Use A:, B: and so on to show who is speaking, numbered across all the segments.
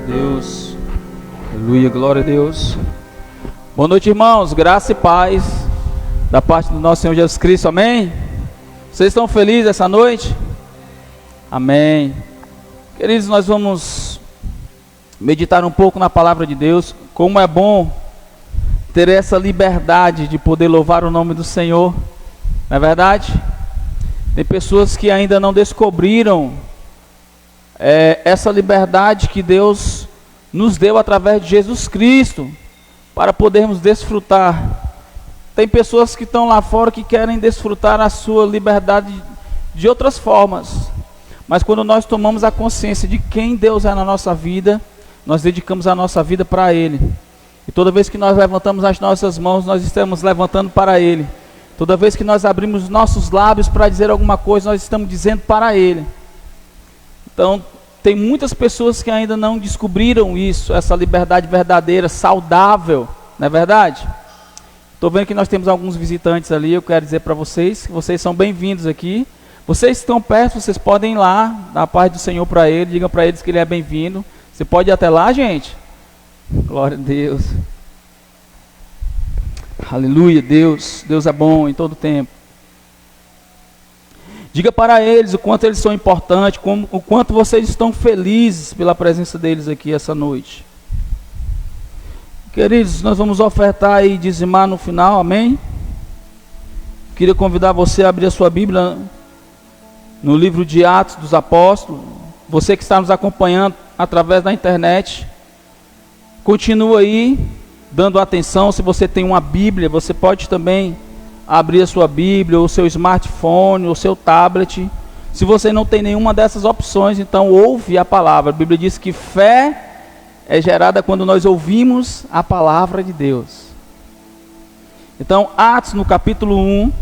A: Deus, aleluia, glória a Deus. Boa noite, irmãos, graça e paz da parte do nosso Senhor Jesus Cristo, amém? Vocês estão felizes essa noite? Amém. Queridos, nós vamos meditar um pouco na palavra de Deus. Como é bom ter essa liberdade de poder louvar o nome do Senhor, não é verdade? Tem pessoas que ainda não descobriram essa liberdade que Deus nos deu através de Jesus Cristo, para podermos desfrutar. Tem pessoas que estão lá fora que querem desfrutar a sua liberdade de outras formas, mas quando nós tomamos a consciência de quem Deus é na nossa vida, nós dedicamos a nossa vida para Ele. E toda vez que nós levantamos as nossas mãos, nós estamos levantando para Ele. Toda vez que nós abrimos nossos lábios para dizer alguma coisa, nós estamos dizendo para Ele. Então, tem muitas pessoas que ainda não descobriram isso, essa liberdade verdadeira, saudável, não é verdade? Estou vendo que nós temos alguns visitantes ali, eu quero dizer para vocês que vocês são bem-vindos aqui. Vocês que estão perto, vocês podem ir lá, dar a paz do Senhor para Ele, digam para eles que Ele é bem-vindo. Você pode ir até lá, gente? Glória a Deus. Aleluia, Deus é bom em todo tempo. Diga para eles o quanto eles são importantes, o quanto vocês estão felizes pela presença deles aqui essa noite. Queridos, nós vamos ofertar e dizimar no final, amém? Queria convidar você a abrir a sua Bíblia no livro de Atos dos Apóstolos. Você que está nos acompanhando através da internet, continua aí dando atenção. Se você tem uma Bíblia, você pode também abrir a sua Bíblia, ou seu smartphone, ou seu tablet. Se você não tem nenhuma dessas opções, então ouve a palavra. A Bíblia diz que fé é gerada quando nós ouvimos a palavra de Deus. Então, Atos no capítulo 1.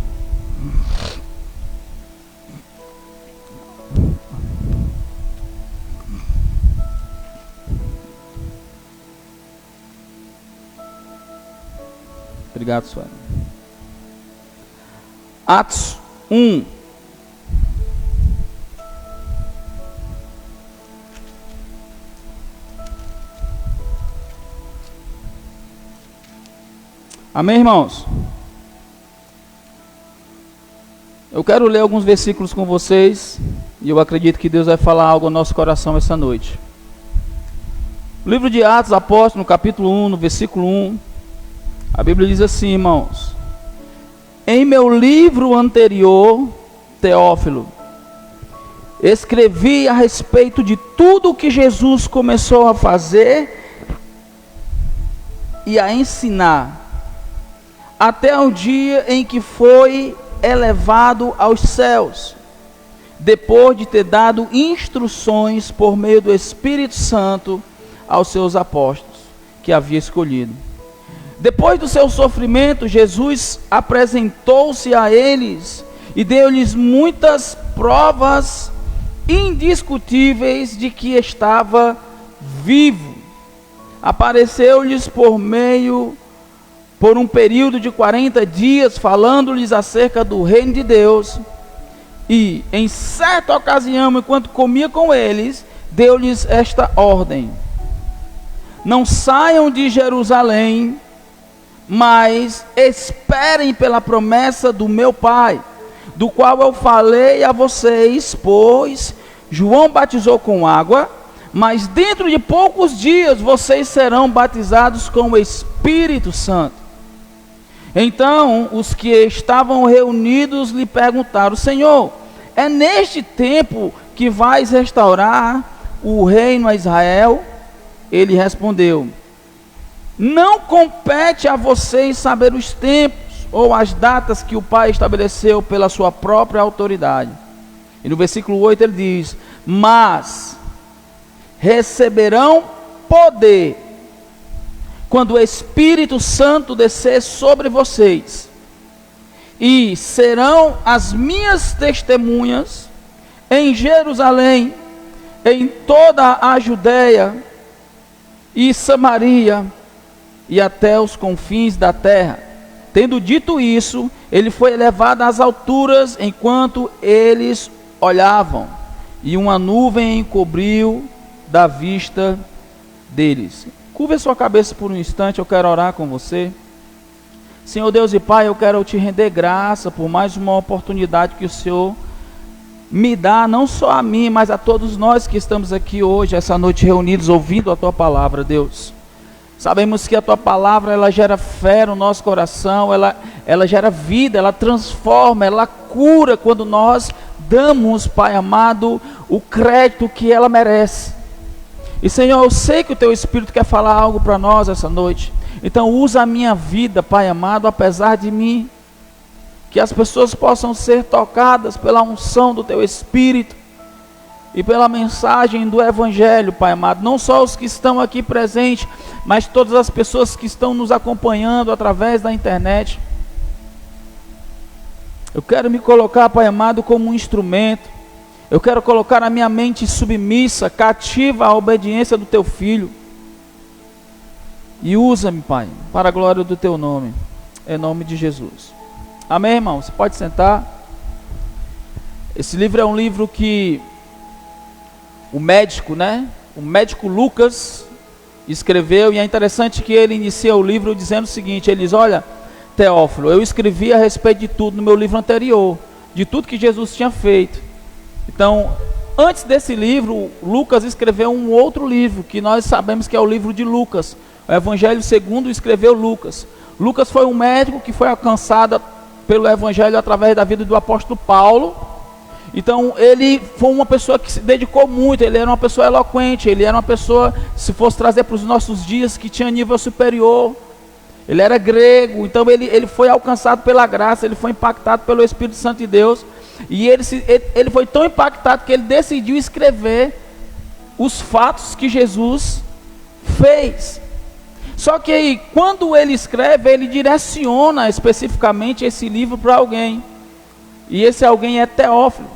A: Obrigado, Sueli. Atos 1. Amém, irmãos? Eu quero ler alguns versículos com vocês, e eu acredito que Deus vai falar algo ao nosso coração essa noite. O livro de Atos, Apóstolos, no capítulo 1, no versículo 1, a Bíblia diz assim, irmãos: em meu livro anterior, Teófilo, escrevi a respeito de tudo o que Jesus começou a fazer e a ensinar, até o dia em que foi elevado aos céus, depois de ter dado instruções por meio do Espírito Santo aos seus apóstolos que havia escolhido. Depois do seu sofrimento, Jesus apresentou-se a eles e deu-lhes muitas provas indiscutíveis de que estava vivo. Apareceu-lhes por um período de 40 dias, falando-lhes acerca do reino de Deus. E, em certa ocasião, enquanto comia com eles, deu-lhes esta ordem: não saiam de Jerusalém, mas esperem pela promessa do meu Pai, do qual eu falei a vocês, pois João batizou com água, mas dentro de poucos dias vocês serão batizados com o Espírito Santo. Então os que estavam reunidos lhe perguntaram: Senhor, é neste tempo que vais restaurar o reino a Israel? Ele respondeu: não compete a vocês saber os tempos ou as datas que o Pai estabeleceu pela sua própria autoridade. E no versículo 8 ele diz: mas receberão poder quando o Espírito Santo descer sobre vocês, e serão as minhas testemunhas em Jerusalém, em toda a Judeia e Samaria e até os confins da terra. Tendo dito isso, ele foi elevado às alturas enquanto eles olhavam, e uma nuvem encobriu da vista deles. Curva a sua cabeça por um instante, eu quero orar com você. Senhor Deus e Pai, eu quero te render graça por mais uma oportunidade que o Senhor me dá, não só a mim, mas a todos nós que estamos aqui hoje, essa noite reunidos, ouvindo a Tua palavra, Deus. Sabemos que a Tua palavra, ela gera fé no nosso coração, ela gera vida, ela transforma, ela cura quando nós damos, Pai amado, o crédito que ela merece. E Senhor, eu sei que o Teu Espírito quer falar algo para nós essa noite. Então usa a minha vida, Pai amado, apesar de mim. Que as pessoas possam ser tocadas pela unção do Teu Espírito e pela mensagem do Evangelho, Pai amado. Não só os que estão aqui presentes, mas todas as pessoas que estão nos acompanhando através da internet. Eu quero me colocar, Pai amado, como um instrumento. Eu quero colocar a minha mente submissa, cativa à obediência do Teu Filho. E usa-me, Pai, para a glória do Teu nome, em nome de Jesus. Amém, irmão? Você pode sentar. Esse livro é um livro que o médico Lucas escreveu, e é interessante que ele inicia o livro dizendo o seguinte, ele diz, olha, Teófilo, eu escrevi a respeito de tudo no meu livro anterior, de tudo que Jesus tinha feito. Então, antes desse livro, Lucas escreveu um outro livro, que nós sabemos que é o livro de Lucas, o Evangelho segundo escreveu Lucas. Lucas foi um médico que foi alcançado pelo Evangelho através da vida do apóstolo Paulo. Então ele foi uma pessoa que se dedicou muito, ele era uma pessoa eloquente, ele era uma pessoa, se fosse trazer para os nossos dias, que tinha nível superior. Ele era grego, então ele foi alcançado pela graça, ele foi impactado pelo Espírito Santo de Deus. E ele foi tão impactado que ele decidiu escrever os fatos que Jesus fez. Só que aí, quando ele escreve, ele direciona especificamente esse livro para alguém. E esse alguém é Teófilo.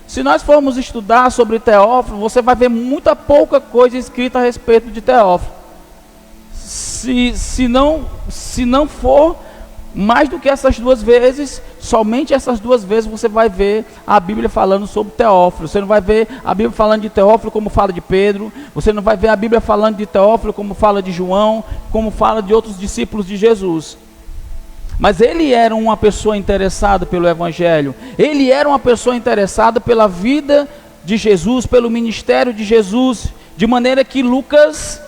A: Se nós formos estudar sobre Teófilo, você vai ver muita pouca coisa escrita a respeito de Teófilo. Se não for mais do que essas duas vezes, somente essas duas vezes você vai ver a Bíblia falando sobre Teófilo. Você não vai ver a Bíblia falando de Teófilo como fala de Pedro. Você não vai ver a Bíblia falando de Teófilo como fala de João, como fala de outros discípulos de Jesus. Mas ele era uma pessoa interessada pelo Evangelho. Ele era uma pessoa interessada pela vida de Jesus, pelo ministério de Jesus, de maneira que Lucas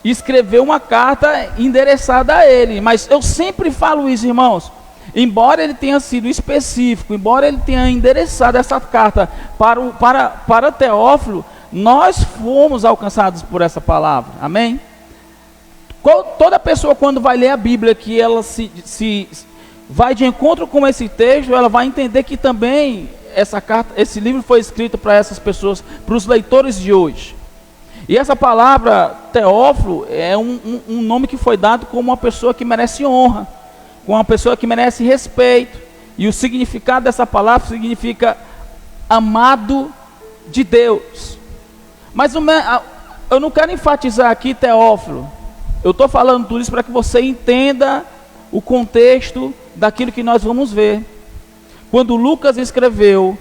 A: escreveu uma carta endereçada a ele. Mas eu sempre falo isso, irmãos, embora ele tenha sido específico, embora ele tenha endereçado essa carta para Teófilo, nós fomos alcançados por essa palavra, amém? Toda pessoa, quando vai ler a Bíblia, que ela se vai de encontro com esse texto, ela vai entender que também essa carta, esse livro foi escrito para essas pessoas, para os leitores de hoje. E essa palavra Teófilo é um nome que foi dado como uma pessoa que merece honra, como uma pessoa que merece respeito. E o significado dessa palavra significa amado de Deus. Mas eu não quero enfatizar aqui Teófilo. Eu estou falando tudo isso para que você entenda o contexto daquilo que nós vamos ver. Quando Lucas escreveu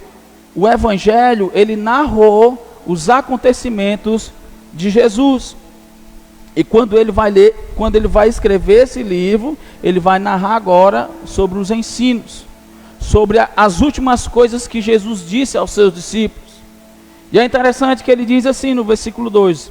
A: o Evangelho, ele narrou os acontecimentos de Jesus. E quando ele vai escrever esse livro, ele vai narrar agora sobre os ensinos, sobre as últimas coisas que Jesus disse aos seus discípulos. E é interessante que ele diz assim no versículo 2: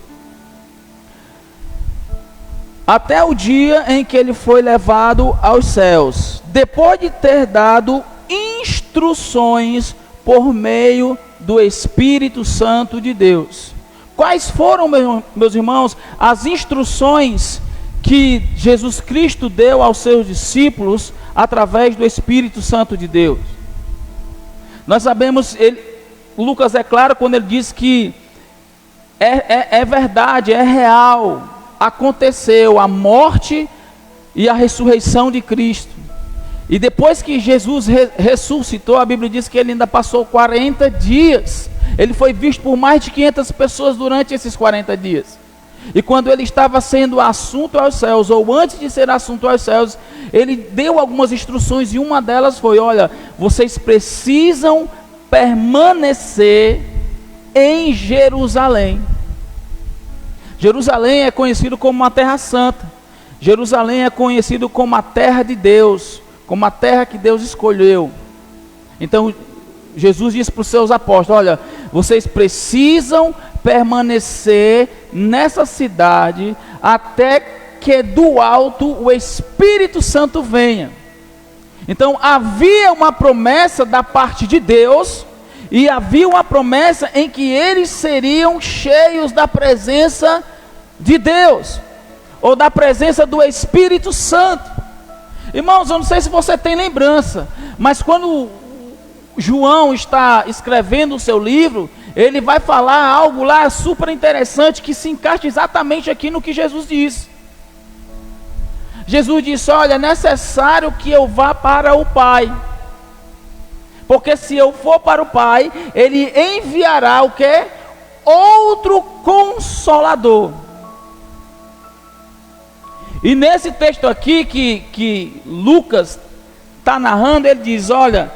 A: até o dia em que ele foi levado aos céus, depois de ter dado instruções por meio do Espírito Santo de Deus. Quais foram, meus irmãos, as instruções que Jesus Cristo deu aos seus discípulos através do Espírito Santo de Deus? Nós sabemos, Lucas é claro quando ele diz que é verdade, é real, aconteceu a morte e a ressurreição de Cristo. E depois que Jesus ressuscitou, a Bíblia diz que ele ainda passou 40 dias. Ele foi visto por mais de 500 pessoas durante esses 40 dias. E quando ele estava sendo assunto aos céus, ou antes de ser assunto aos céus, ele deu algumas instruções, e uma delas foi: olha, vocês precisam permanecer em Jerusalém. Jerusalém é conhecido como uma terra santa. Jerusalém é conhecido como a terra de Deus, como a terra que Deus escolheu. Então, Jesus disse para os seus apóstolos: olha, vocês precisam permanecer nessa cidade até que do alto o Espírito Santo venha. Então havia uma promessa da parte de Deus, e havia uma promessa em que eles seriam cheios da presença de Deus, ou da presença do Espírito Santo. Irmãos, eu não sei se você tem lembrança, mas quando João está escrevendo o seu livro, ele vai falar algo lá super interessante, que se encaixa exatamente aqui no que Jesus disse. Jesus disse: olha, é necessário que eu vá para o Pai, porque se eu for para o Pai, Ele enviará o quê? Outro Consolador. E nesse texto aqui que Lucas está narrando, ele diz: olha,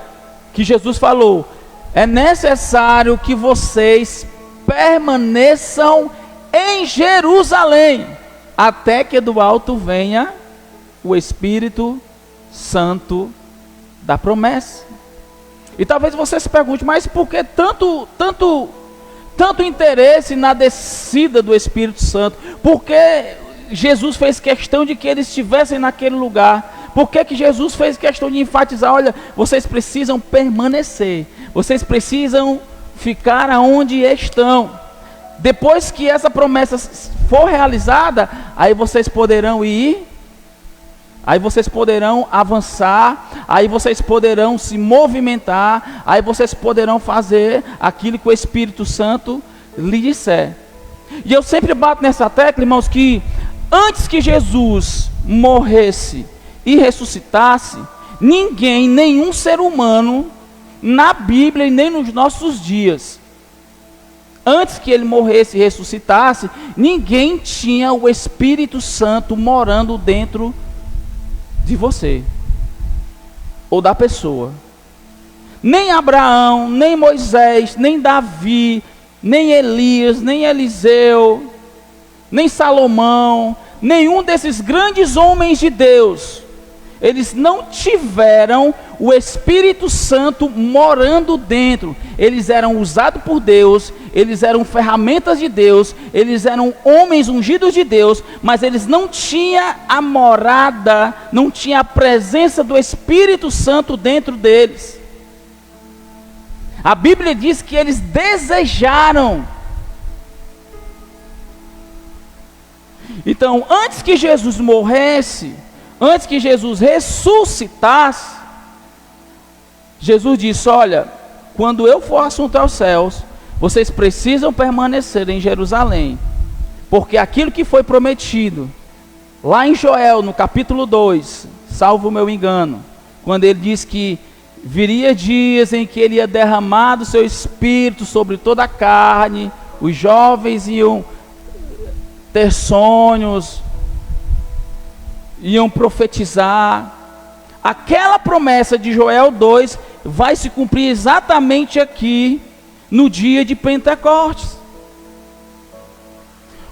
A: que Jesus falou: é necessário que vocês permaneçam em Jerusalém, até que do alto venha o Espírito Santo da promessa. E talvez você se pergunte: mas por que tanto interesse na descida do Espírito Santo? Por que Jesus fez questão de que eles estivessem naquele lugar? Por que Jesus fez questão de enfatizar: olha, vocês precisam permanecer, vocês precisam ficar aonde estão. Depois que essa promessa for realizada, aí vocês poderão ir, aí vocês poderão avançar, aí vocês poderão se movimentar, aí vocês poderão fazer aquilo que o Espírito Santo lhe disser. E eu sempre bato nessa tecla, irmãos, que antes que Jesus morresse e ressuscitasse, ninguém, nenhum ser humano na Bíblia e nem nos nossos dias, antes que ele morresse e ressuscitasse, ninguém tinha o Espírito Santo morando dentro de você ou da pessoa. Nem Abraão, nem Moisés, nem Davi, nem Elias, nem Eliseu, nem Salomão, nenhum desses grandes homens de Deus, eles não tiveram o Espírito Santo morando dentro. Eles eram usados por Deus, eles eram ferramentas de Deus, eles eram homens ungidos de Deus, mas eles não tinham a morada, não tinham a presença do Espírito Santo dentro deles. A Bíblia diz que eles desejaram. Então, antes que Jesus morresse, antes que Jesus ressuscitasse, Jesus disse: olha, quando eu for assunto aos céus, vocês precisam permanecer em Jerusalém, porque aquilo que foi prometido lá em Joel, no capítulo 2, salvo o meu engano, quando ele diz que viria dias em que ele ia derramar do seu Espírito sobre toda a carne, os jovens iam ter sonhos, iam profetizar. Aquela promessa de Joel 2 vai se cumprir exatamente aqui no dia de Pentecostes.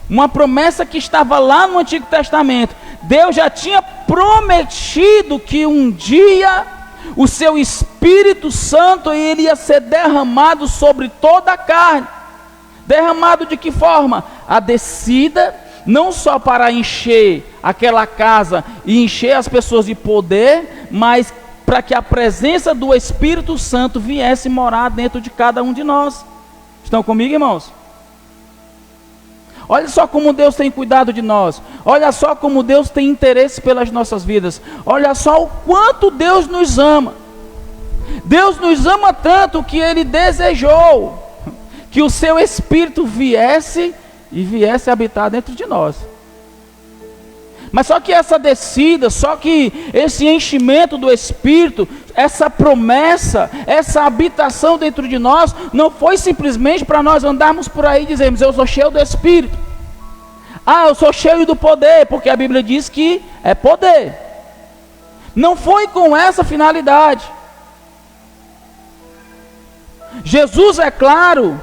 A: Uma promessa que estava lá no Antigo Testamento. Deus já tinha prometido que um dia o seu Espírito Santo iria ser derramado sobre toda a carne. Derramado de que forma? A descida, não só para encher aquela casa e encher as pessoas de poder, mas para que a presença do Espírito Santo viesse morar dentro de cada um de nós. Estão comigo, irmãos? Olha só como Deus tem cuidado de nós. Olha só como Deus tem interesse pelas nossas vidas. Olha só o quanto Deus nos ama. Deus nos ama tanto que Ele desejou que o seu Espírito viesse habitar dentro de nós. Mas só que essa descida, só que esse enchimento do Espírito, essa promessa, essa habitação dentro de nós, não foi simplesmente para nós andarmos por aí e dizermos: eu sou cheio do Espírito. Ah, eu sou cheio do poder, porque a Bíblia diz que é poder. Não foi com essa finalidade. Jesus, é claro,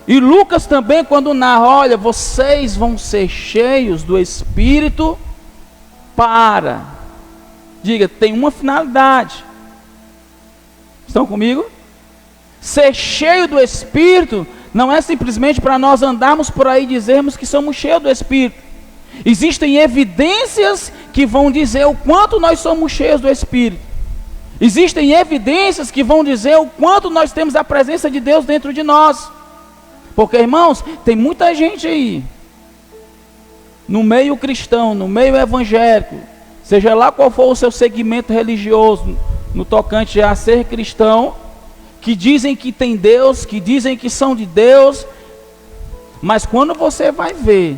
A: E Lucas também, quando narra, olha, vocês vão ser cheios do Espírito diga, tem uma finalidade. Estão comigo? Ser cheio do Espírito não é simplesmente para nós andarmos por aí e dizermos que somos cheios do Espírito. Existem evidências que vão dizer o quanto nós somos cheios do Espírito. Existem evidências que vão dizer o quanto nós temos a presença de Deus dentro de nós. Porque, irmãos, tem muita gente aí, no meio cristão, no meio evangélico, seja lá qual for o seu segmento religioso, no tocante a ser cristão, que dizem que tem Deus, que dizem que são de Deus, mas quando você vai ver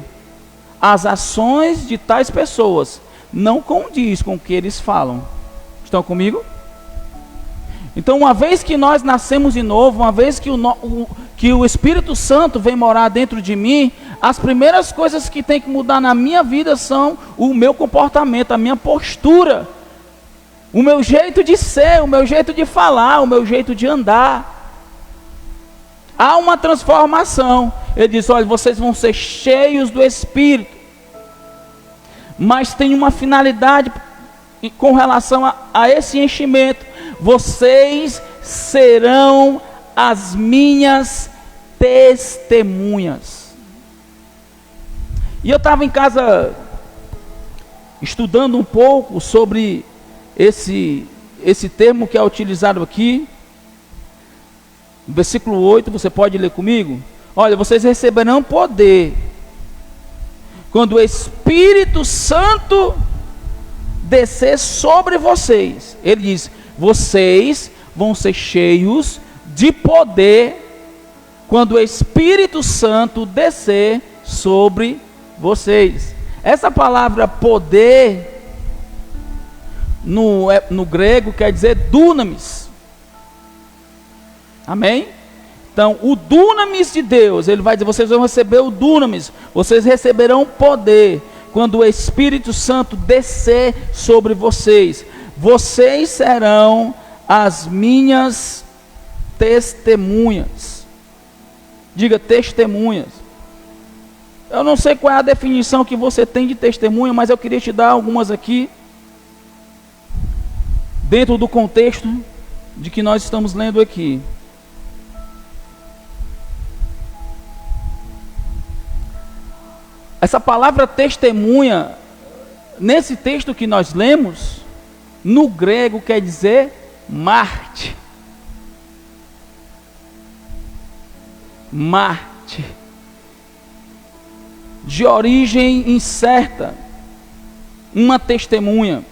A: as ações de tais pessoas, não condiz com o que eles falam. Estão comigo? Então, uma vez que nós nascemos de novo, uma vez que o Espírito Santo vem morar dentro de mim, as primeiras coisas que tem que mudar na minha vida são o meu comportamento, a minha postura, o meu jeito de ser, o meu jeito de falar, o meu jeito de andar. Há uma transformação. Ele diz, olha, vocês vão ser cheios do Espírito. Mas tem uma finalidade com relação a esse enchimento. Vocês serão as minhas testemunhas. E eu estava em casa estudando um pouco sobre esse termo que é utilizado aqui. Versículo 8, você pode ler comigo? Olha, vocês receberão poder quando o Espírito Santo descer sobre vocês. Ele diz, vocês vão ser cheios de poder quando o Espírito Santo descer sobre vocês. Essa palavra poder no grego quer dizer dunamis. Amém? Então, o dunamis de Deus, ele vai dizer, vocês vão receber o dunamis, vocês receberão poder quando o Espírito Santo descer sobre vocês. Vocês serão as minhas testemunhas. Diga, testemunhas. Eu não sei qual é a definição que você tem de testemunha, mas eu queria te dar algumas aqui, dentro do contexto de que nós estamos lendo aqui. Essa palavra testemunha, nesse texto que nós lemos, no grego quer dizer mártir. Mártir. De origem incerta. Uma testemunha.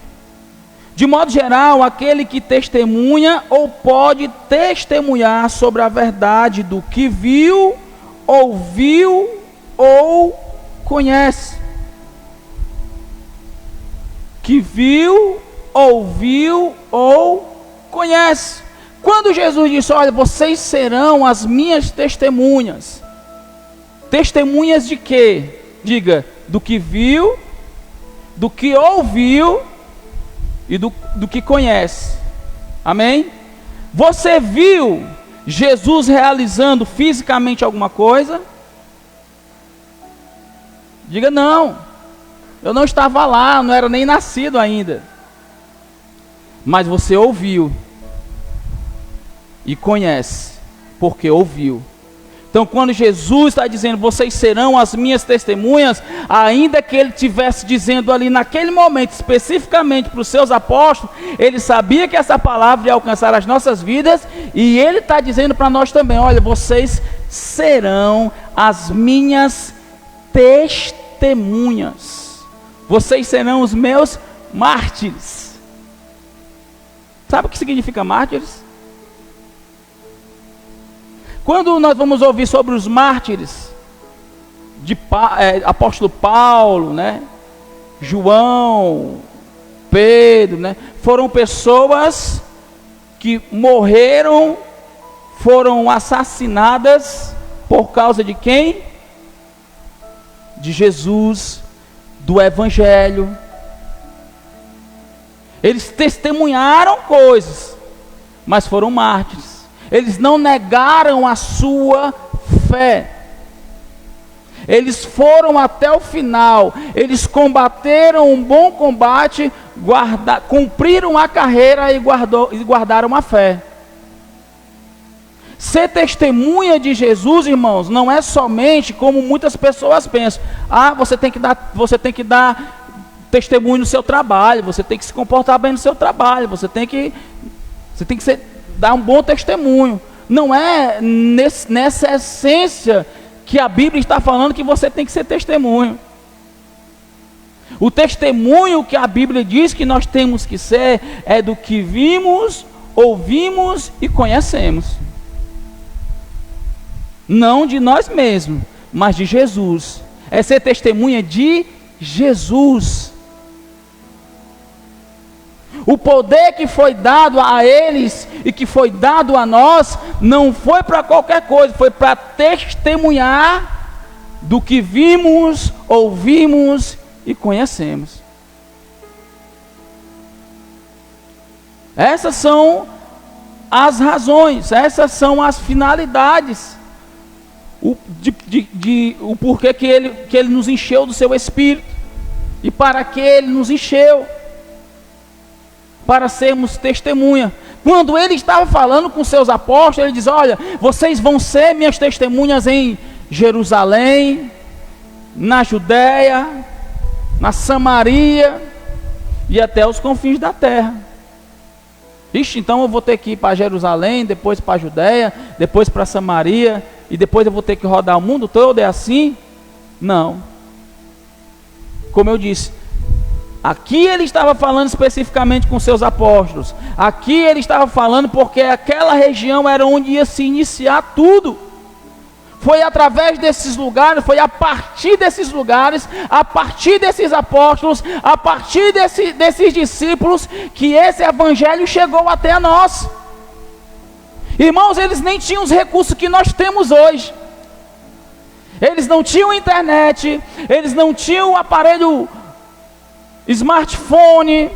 A: De modo geral, aquele que testemunha ou pode testemunhar sobre a verdade do que viu, ouviu ou conhece. Que viu, ouviu ou conhece. Quando Jesus disse, olha, vocês serão as minhas testemunhas. Testemunhas de quê? Diga, do que viu, do que ouviu e do que conhece. Amém? Você viu Jesus realizando fisicamente alguma coisa? Diga, não, eu não estava lá, não era nem nascido ainda. Mas você ouviu e conhece, porque ouviu. Então, quando Jesus está dizendo, vocês serão as minhas testemunhas, ainda que ele estivesse dizendo ali naquele momento, especificamente para os seus apóstolos, ele sabia que essa palavra ia alcançar as nossas vidas, e ele está dizendo para nós também, olha, vocês serão as minhas testemunhas. Vocês serão os meus mártires. Sabe o que significa mártires? Quando nós vamos ouvir sobre os mártires, apóstolo Paulo, né? João, Pedro, né? Foram pessoas que morreram, foram assassinadas por causa de quem? De Jesus, do Evangelho. Eles testemunharam coisas, mas foram mártires. Eles não negaram a sua fé. Eles foram até o final, eles combateram um bom combate, cumpriram a carreira e guardaram a fé. Ser testemunha de Jesus, irmãos, não é somente como muitas pessoas pensam. Você tem que dar testemunho no seu trabalho, você tem que se comportar bem no seu trabalho, você tem que dar um bom testemunho. Não é nessa essência que a Bíblia está falando que você tem que ser testemunho. O testemunho que a Bíblia diz que nós temos que ser é do que vimos, ouvimos e conhecemos. Não de nós mesmos, mas de Jesus. É ser testemunha de Jesus. O poder que foi dado a eles e que foi dado a nós não foi para qualquer coisa, foi para testemunhar do que vimos, ouvimos e conhecemos. Essas são as razões, essas são as finalidades, o porquê que ele nos encheu do seu Espírito e para que ele nos encheu. Para sermos testemunha. Quando ele estava falando com seus apóstolos, ele diz: olha, vocês vão ser minhas testemunhas em Jerusalém, na Judéia, na Samaria e até os confins da terra. Ixi, então eu vou ter que ir para Jerusalém, depois para a Judéia, depois para Samaria, e depois eu vou ter que rodar o mundo todo, é assim? Não. Como eu disse, aqui ele estava falando especificamente com seus apóstolos. Aqui ele estava falando porque aquela região era onde ia se iniciar tudo. Foi através desses lugares, foi a partir desses lugares, a partir desses apóstolos, a partir desses discípulos, que esse evangelho chegou até nós. Irmãos, eles nem tinham os recursos que nós temos hoje. Eles não tinham internet, eles não tinham aparelho smartphone,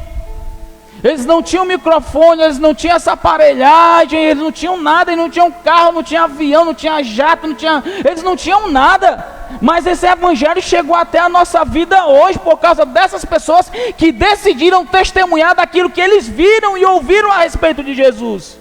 A: eles não tinham microfone, eles não tinham essa aparelhagem, eles não tinham nada, eles não tinham carro, não tinham avião, não tinham jato, eles não tinham nada. Mas esse evangelho chegou até a nossa vida hoje por causa dessas pessoas que decidiram testemunhar daquilo que eles viram e ouviram a respeito de Jesus.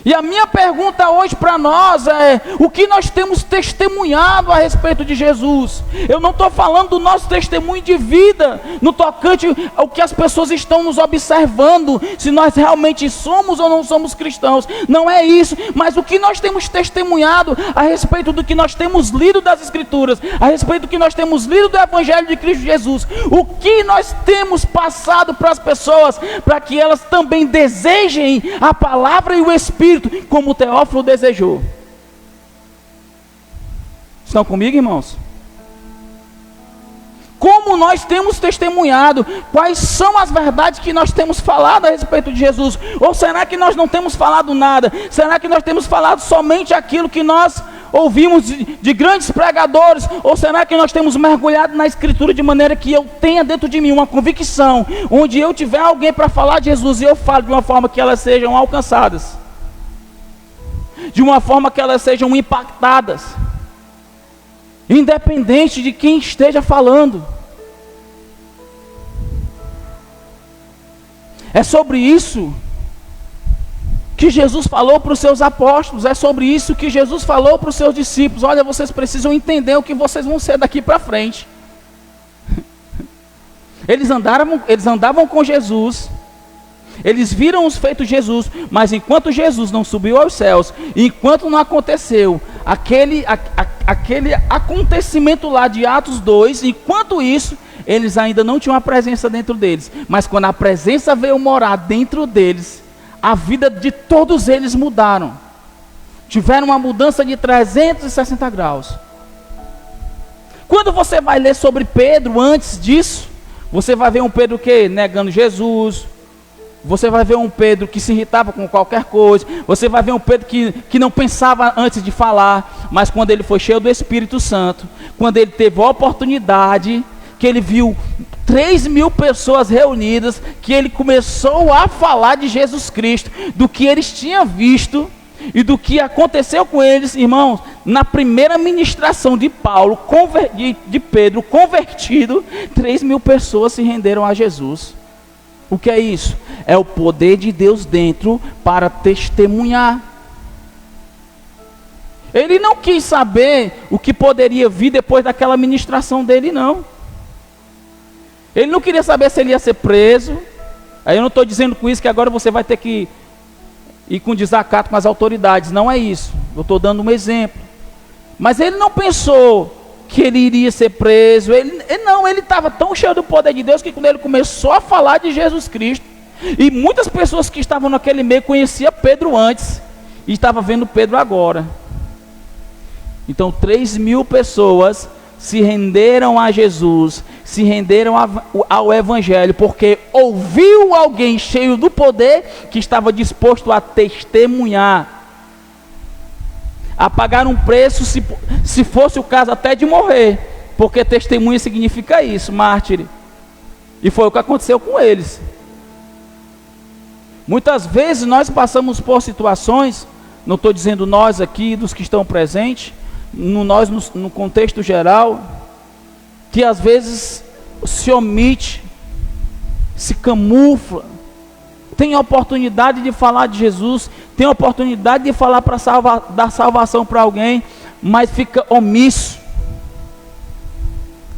A: E a minha pergunta hoje para nós é: o que nós temos testemunhado a respeito de Jesus? Eu não estou falando do nosso testemunho de vida, no tocante ao que as pessoas estão nos observando, se nós realmente somos ou não somos cristãos. Não é isso, mas o que nós temos testemunhado a respeito do que nós temos lido das Escrituras, a respeito do que nós temos lido do Evangelho de Cristo Jesus. O que nós temos passado para as pessoas, para que elas também desejem a palavra e o Espírito, como o Teófilo desejou. Estão comigo, irmãos? Como nós temos testemunhado? Quais são as verdades que nós temos falado a respeito de Jesus? Ou será que nós não temos falado nada? Será que nós temos falado somente aquilo que nós ouvimos de grandes pregadores? Ou será que nós temos mergulhado na Escritura de maneira que eu tenha dentro de mim uma convicção, onde eu tiver alguém para falar de Jesus e eu falo de uma forma que elas sejam alcançadas, de uma forma que elas sejam impactadas, independente de quem esteja falando? É sobre isso que Jesus falou para os seus apóstolos, é sobre isso que Jesus falou para os seus discípulos: olha, vocês precisam entender o que vocês vão ser daqui para frente. Eles andavam com Jesus, eles viram os feitos de Jesus, mas enquanto Jesus não subiu aos céus, enquanto não aconteceu aquele acontecimento lá de Atos 2, enquanto isso, eles ainda não tinham a presença dentro deles. Mas quando a presença veio morar dentro deles, a vida de todos eles mudaram. Tiveram uma mudança de 360 graus. Quando você vai ler sobre Pedro antes disso, você vai ver um Pedro que negando Jesus. Você vai ver um Pedro que se irritava com qualquer coisa. Você vai ver um Pedro que não pensava antes de falar. Mas quando ele foi cheio do Espírito Santo, quando ele teve a oportunidade, que ele viu 3.000 pessoas reunidas, que ele começou a falar de Jesus Cristo, do que eles tinham visto, e do que aconteceu com eles, irmãos, na primeira ministração de Paulo, de Pedro convertido, 3.000 pessoas se renderam a Jesus. O que é isso? É o poder de Deus dentro para testemunhar. Ele não quis saber o que poderia vir depois daquela ministração dele, não. Ele não queria saber se ele ia ser preso. Aí eu não estou dizendo com isso que agora você vai ter que ir com desacato com as autoridades. Não é isso. Eu estou dando um exemplo. Mas ele não pensou que ele iria ser preso. Ele estava tão cheio do poder de Deus que quando ele começou a falar de Jesus Cristo, e muitas pessoas que estavam naquele meio conheciam Pedro antes e estavam vendo Pedro agora. Então 3.000 pessoas se renderam a Jesus, se renderam ao Evangelho, porque ouviu alguém cheio do poder que estava disposto a testemunhar, a pagar um preço, se fosse o caso até de morrer, porque testemunha significa isso, mártir. E foi o que aconteceu com eles. Muitas vezes nós passamos por situações, não estou dizendo nós aqui, dos que estão presentes, no contexto geral, que às vezes se omite, se camufla, tem a oportunidade de falar de Jesus, tem a oportunidade de falar dar salvação para alguém, mas fica omisso.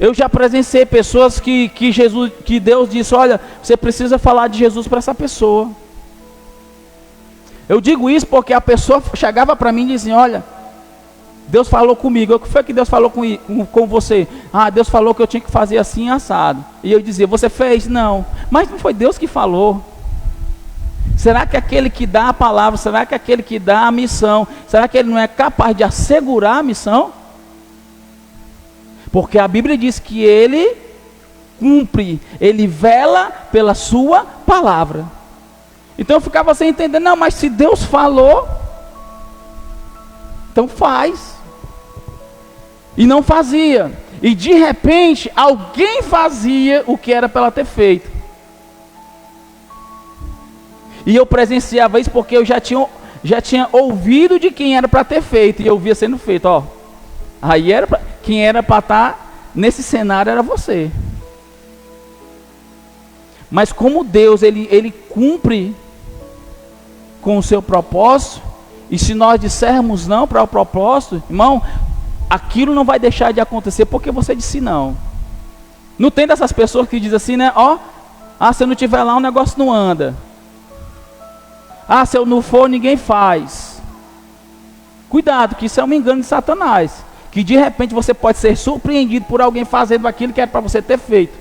A: Eu já presenciei pessoas que Deus disse: olha, você precisa falar de Jesus para essa pessoa. Eu digo isso porque a pessoa chegava para mim e dizia: olha, Deus falou comigo. O que foi que Deus falou com você? Ah, Deus falou que eu tinha que fazer assim, assado. E eu dizia: você fez? Não. Mas não foi Deus que falou. Será que aquele que dá a palavra, será que aquele que dá a missão, será que ele não é capaz de assegurar a missão? Porque a Bíblia diz que ele cumpre, ele vela pela sua palavra. Então eu ficava sem entender: não, mas se Deus falou, então faz. E não fazia. E de repente alguém fazia o que era para ela ter feito. E eu presenciava isso porque eu já tinha ouvido de quem era para ter feito. E eu via sendo feito, ó. Aí quem era para estar nesse cenário era você. Mas como Deus, ele cumpre com o seu propósito, e se nós dissermos não para o propósito, irmão, aquilo não vai deixar de acontecer porque você disse não. Não tem dessas pessoas que dizem assim, né? Ó, se eu não estiver lá o negócio não anda. Se eu não for ninguém faz. Cuidado, que isso é um engano de Satanás. Que de repente você pode ser surpreendido por alguém fazendo aquilo que era para você ter feito.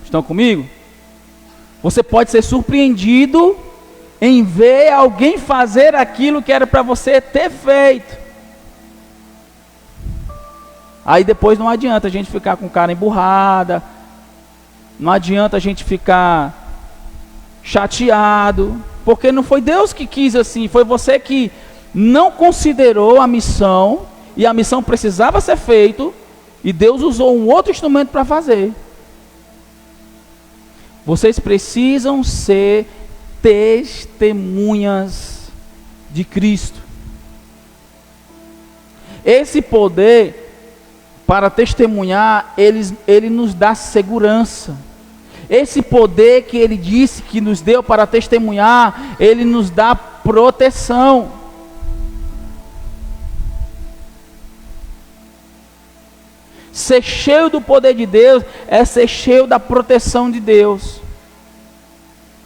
A: Estão comigo? Você pode ser surpreendido em ver alguém fazer aquilo que era para você ter feito. Aí depois não adianta a gente ficar com cara emburrada, não adianta a gente ficar chateado, porque não foi Deus que quis assim, foi você que não considerou a missão, e a missão precisava ser feita, e Deus usou um outro instrumento para fazer. Vocês precisam ser testemunhas de Cristo. Esse poder para testemunhar, ele nos dá segurança. Esse poder que ele disse que nos deu para testemunhar, ele nos dá proteção. Ser cheio do poder de Deus é ser cheio da proteção de Deus.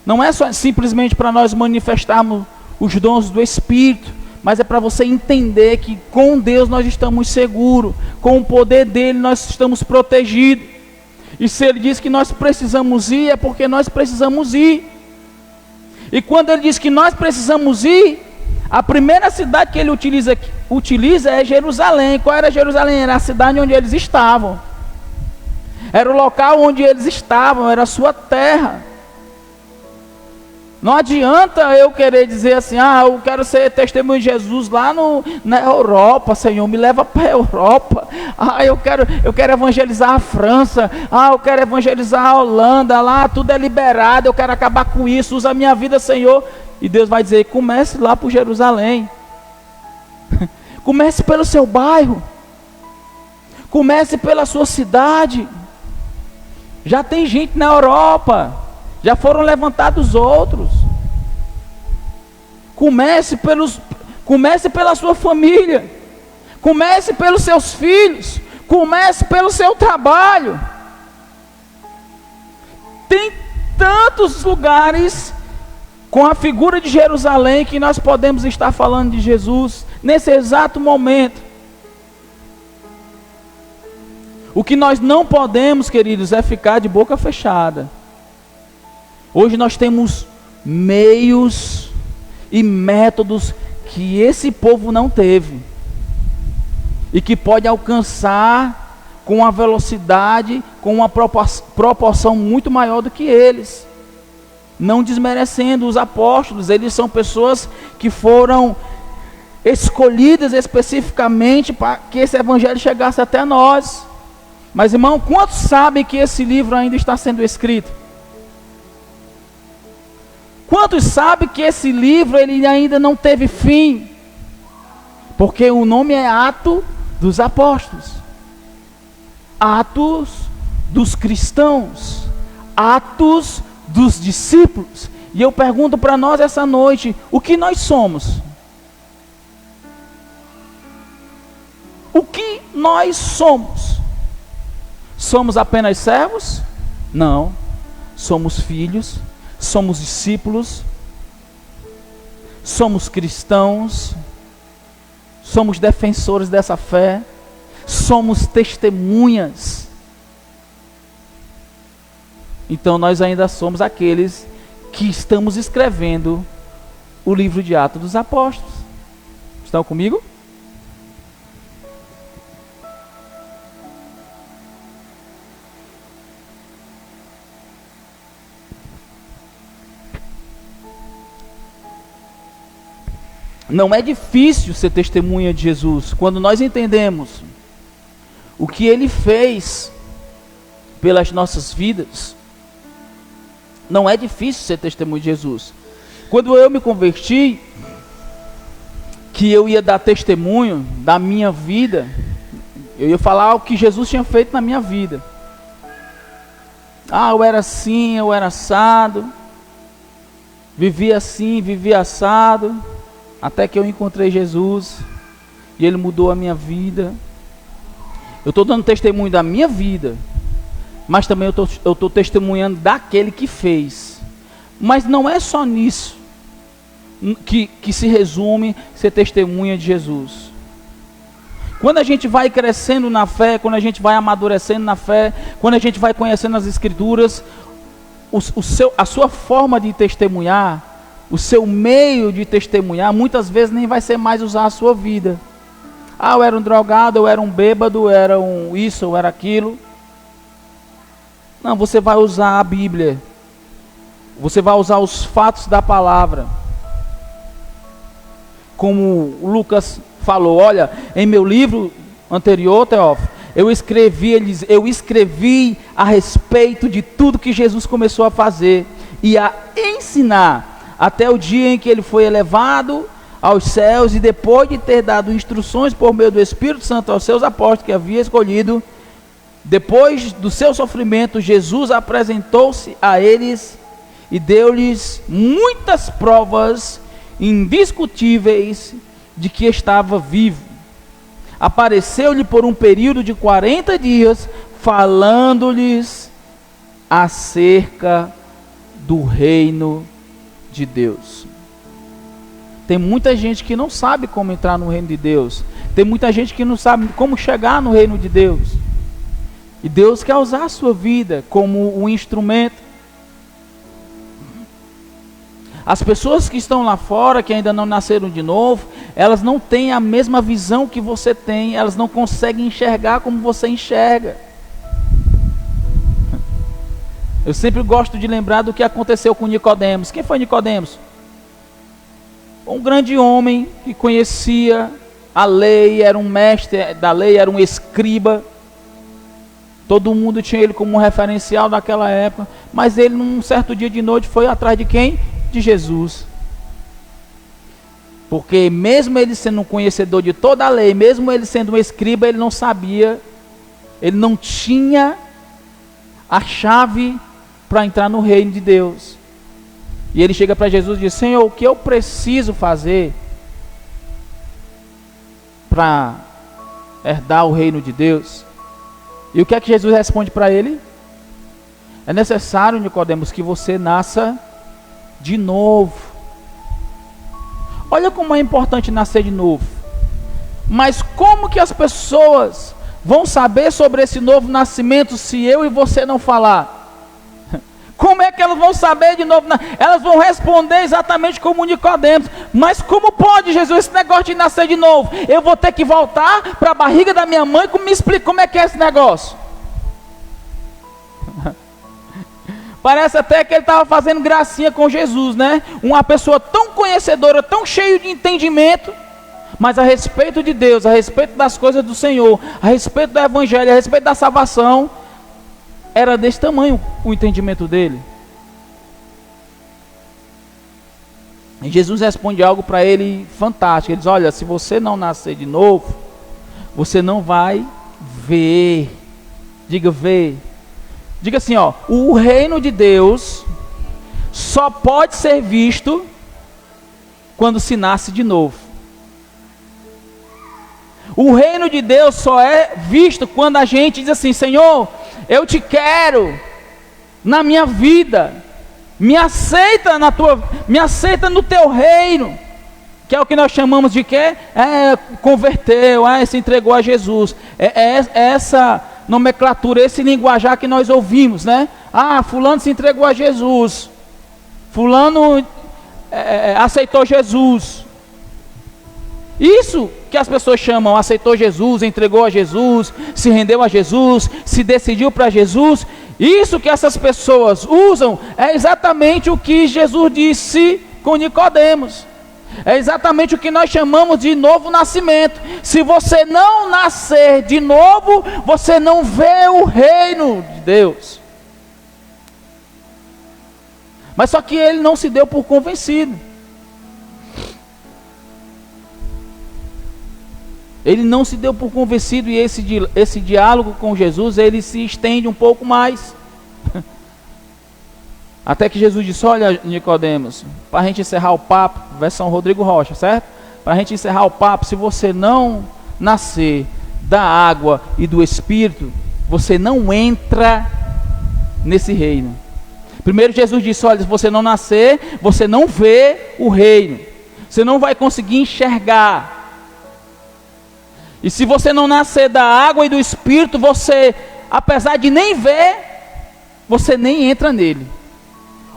A: Não é só simplesmente para nós manifestarmos os dons do Espírito, mas é para você entender que com Deus nós estamos seguros, com o poder dele nós estamos protegidos. E se ele diz que nós precisamos ir, é porque nós precisamos ir. E quando ele diz que nós precisamos ir, a primeira cidade que ele utiliza é Jerusalém. Qual era Jerusalém? Era a cidade onde eles estavam. Era o local onde eles estavam, era a sua terra. Não adianta eu querer dizer assim, eu quero ser testemunho de Jesus lá na Europa, Senhor, me leva para a Europa. Eu quero evangelizar a França. Eu quero evangelizar a Holanda, lá tudo é liberado, eu quero acabar com isso, usa a minha vida, Senhor. E Deus vai dizer, comece lá por Jerusalém. Comece pelo seu bairro. Comece pela sua cidade. Já tem gente na Europa. Já foram levantados outros. Comece pela sua família. Comece pelos seus filhos. Comece pelo seu trabalho. Tem tantos lugares com a figura de Jerusalém que nós podemos estar falando de Jesus nesse exato momento. O que nós não podemos, queridos, é ficar de boca fechada. Hoje nós temos meios e métodos que esse povo não teve e que pode alcançar com uma velocidade, com uma proporção muito maior do que eles. Não desmerecendo os apóstolos, eles são pessoas que foram escolhidas especificamente para que esse evangelho chegasse até nós. Mas, irmão, quantos sabem que esse livro ainda está sendo escrito? Quantos sabem que esse livro ele ainda não teve fim? Porque o nome é Atos dos Apóstolos, Atos dos cristãos, Atos dos discípulos. E eu pergunto para nós essa noite, o que nós somos? O que nós somos? Somos apenas servos? Não. Somos filhos, somos discípulos, somos cristãos, somos defensores dessa fé, somos testemunhas. Então nós ainda somos aqueles que estamos escrevendo o livro de Atos dos Apóstolos. Estão comigo? Não é difícil ser testemunha de Jesus quando nós entendemos o que Ele fez pelas nossas vidas. Não é difícil ser testemunha de Jesus. Quando eu me converti, que eu ia dar testemunho da minha vida, eu ia falar o que Jesus tinha feito na minha vida. Eu era assim, eu era assado, vivia assim, vivia assado, até que eu encontrei Jesus e Ele mudou a minha vida. Eu estou dando testemunho da minha vida, mas também eu estou testemunhando daquele que fez. Mas não é só nisso que se resume ser testemunha de Jesus. Quando a gente vai crescendo na fé, quando a gente vai amadurecendo na fé, quando a gente vai conhecendo as Escrituras, a sua forma de testemunhar, o seu meio de testemunhar, muitas vezes nem vai ser mais usar a sua vida. Eu era um drogado, eu era um bêbado, eu era isso, eu era aquilo. Não, você vai usar a Bíblia. Você vai usar os fatos da palavra. Como o Lucas falou, olha, em meu livro anterior, Teófilo, eu escrevi a respeito de tudo que Jesus começou a fazer e a ensinar até o dia em que ele foi elevado aos céus, e depois de ter dado instruções por meio do Espírito Santo aos seus apóstolos que havia escolhido, depois do seu sofrimento, Jesus apresentou-se a eles e deu-lhes muitas provas indiscutíveis de que estava vivo. Apareceu-lhe por um período de 40 dias, falando-lhes acerca do reino de Deus. Tem muita gente que não sabe como entrar no reino de Deus. Tem muita gente que não sabe como chegar no reino de Deus. E Deus quer usar a sua vida como um instrumento. As pessoas que estão lá fora, que ainda não nasceram de novo, elas não têm a mesma visão que você tem. Elas não conseguem enxergar como você enxerga. Eu sempre gosto de lembrar do que aconteceu com Nicodemos. Quem foi Nicodemos? Um grande homem que conhecia a lei, era um mestre da lei, era um escriba. Todo mundo tinha ele como um referencial naquela época. Mas ele, num certo dia de noite, foi atrás de quem? De Jesus. Porque mesmo ele sendo um conhecedor de toda a lei, mesmo ele sendo um escriba, ele não sabia, ele não tinha a chave para entrar no reino de Deus. E ele chega para Jesus e diz: Senhor, o que eu preciso fazer para herdar o reino de Deus? E o que é que Jesus responde para ele? É necessário, Nicodemos, que você nasça de novo. Olha como é importante nascer de novo. Mas como que as pessoas vão saber sobre esse novo nascimento se eu e você não falar? Como é que elas vão saber de novo? Elas vão responder exatamente como Nicodemos. Mas como pode, Jesus, esse negócio de nascer de novo? Eu vou ter que voltar para a barriga da minha mãe? Me explica como é que é esse negócio. Parece até que ele estava fazendo gracinha com Jesus, né? Uma pessoa tão conhecedora, tão cheia de entendimento, mas a respeito de Deus, a respeito das coisas do Senhor, a respeito do Evangelho, a respeito da salvação, era desse tamanho o entendimento dele. E Jesus responde algo para ele fantástico. Ele diz: olha, se você não nascer de novo, você não vai ver. Diga ver. Diga assim, ó: o reino de Deus só pode ser visto quando se nasce de novo. O reino de Deus só é visto quando a gente diz assim: Senhor, eu te quero na minha vida, me aceita no teu reino, que é o que nós chamamos de quê? Converteu, se entregou a Jesus. Essa nomenclatura, esse linguajar que nós ouvimos, né? Fulano se entregou a Jesus, fulano aceitou Jesus. Isso que as pessoas chamam, aceitou Jesus, entregou a Jesus, se rendeu a Jesus, se decidiu para Jesus. Isso que essas pessoas usam é exatamente o que Jesus disse com Nicodemos. É exatamente o que nós chamamos de novo nascimento. Se você não nascer de novo, você não vê o reino de Deus. Mas só que ele não se deu por convencido. Ele não se deu por convencido, e esse diálogo com Jesus, ele se estende um pouco mais. Até que Jesus disse: olha, Nicodemos, para a gente encerrar o papo, versão Rodrigo Rocha, certo? Para a gente encerrar o papo, se você não nascer da água e do Espírito, você não entra nesse reino. Primeiro Jesus disse: olha, se você não nascer, você não vê o reino, você não vai conseguir enxergar. E se você não nascer da água e do Espírito, você, apesar de nem ver, você nem entra nele.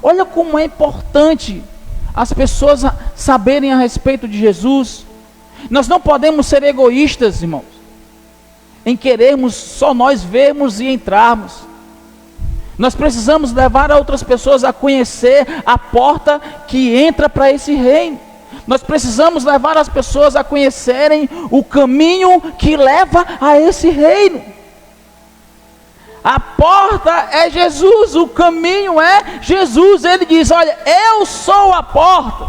A: Olha como é importante as pessoas saberem a respeito de Jesus. Nós não podemos ser egoístas, irmãos, em querermos só nós vermos e entrarmos. Nós precisamos levar outras pessoas a conhecer a porta que entra para esse reino. Nós precisamos levar as pessoas a conhecerem o caminho que leva a esse reino. A porta é Jesus, o caminho é Jesus. Ele diz: olha, eu sou a porta.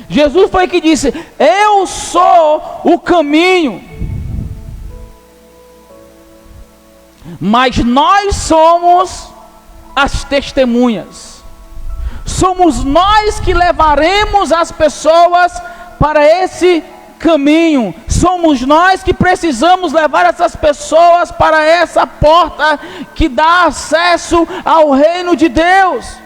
A: Jesus foi que disse: eu sou o caminho. Mas nós somos as testemunhas. Somos nós que levaremos as pessoas para esse caminho. Somos nós que precisamos levar essas pessoas para essa porta que dá acesso ao reino de Deus.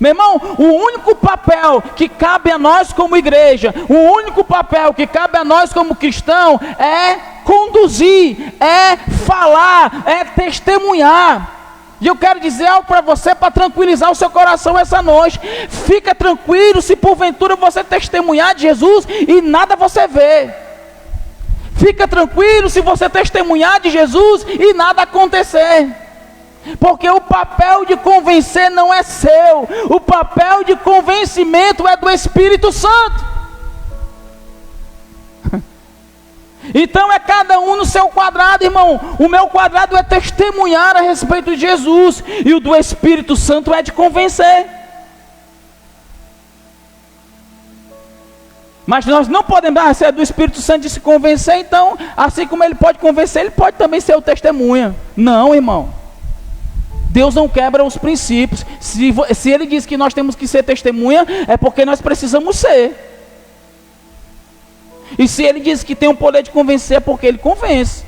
A: Meu irmão, o único papel que cabe a nós como igreja, o único papel que cabe a nós como cristão é conduzir, é falar, é testemunhar. E eu quero dizer algo para você, para tranquilizar o seu coração essa noite. Fica tranquilo se porventura você testemunhar de Jesus e nada você vê. Fica tranquilo se você testemunhar de Jesus e nada acontecer. Porque o papel de convencer não é seu. O papel de convencimento é do Espírito Santo. Então é cada um no seu quadrado, irmão. O meu quadrado é testemunhar a respeito de Jesus, e o do Espírito Santo é de convencer. Mas nós não podemos ser do Espírito Santo de se convencer. Então, assim como ele pode convencer, ele pode também ser o testemunha. Não, irmão. Deus não quebra os princípios. Se ele diz que nós temos que ser testemunha, é porque nós precisamos ser. E se ele diz que tem o poder de convencer, é porque ele convence.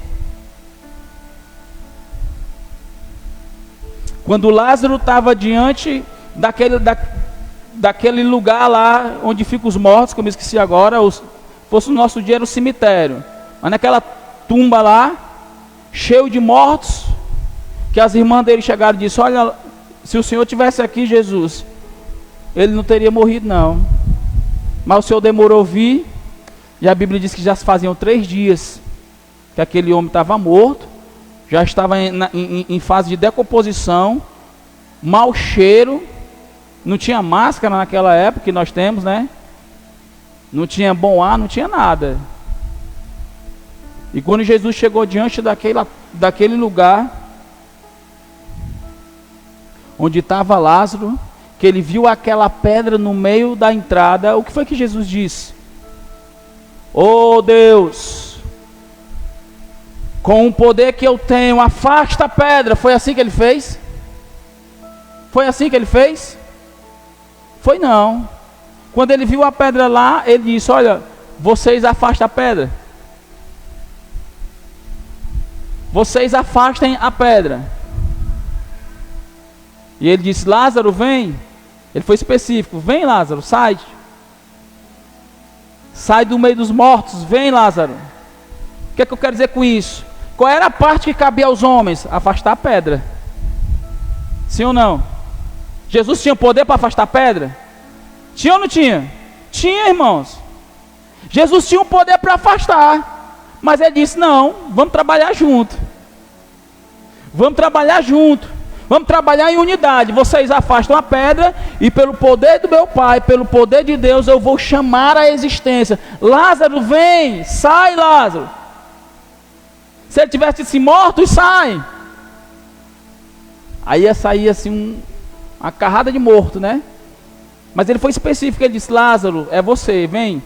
A: Quando Lázaro estava diante daquele lugar lá onde ficam os mortos, que eu me esqueci agora, fosse o nosso dia era o cemitério, mas naquela tumba lá, cheio de mortos, que as irmãs dele chegaram e disseram: olha, se o Senhor tivesse aqui, Jesus, ele não teria morrido não, mas o Senhor demorou a vir. E a Bíblia diz que já se faziam 3 dias que aquele homem estava morto, já estava em fase de decomposição, mau cheiro, não tinha máscara naquela época que nós temos, né? Não tinha bom ar, não tinha nada. E quando Jesus chegou diante daquele lugar, onde estava Lázaro, que ele viu aquela pedra no meio da entrada, o que foi que Jesus disse? Oh Deus, com o poder que eu tenho, afasta a pedra. Foi assim que ele fez? Foi assim que ele fez? Foi não. Quando ele viu a pedra lá, ele disse: olha, vocês afastem a pedra. Vocês afastem a pedra. E ele disse: Lázaro, vem. Ele foi específico: vem, Lázaro, sai. Sai do meio dos mortos, vem, Lázaro. O que é que eu quero dizer com isso? Qual era a parte que cabia aos homens? Afastar a pedra. Sim ou não? Jesus tinha poder para afastar a pedra? Tinha ou não tinha? Tinha, irmãos. Jesus tinha o poder para afastar, mas ele disse: não, vamos trabalhar junto. Vamos trabalhar junto. Vamos trabalhar em unidade. Vocês afastam a pedra, e pelo poder do meu Pai, pelo poder de Deus, eu vou chamar a existência. Lázaro, vem, sai, Lázaro. Se ele tivesse se morto, sai. Aí ia sair assim uma carrada de morto, né? Mas ele foi específico, ele disse: Lázaro, é você, vem,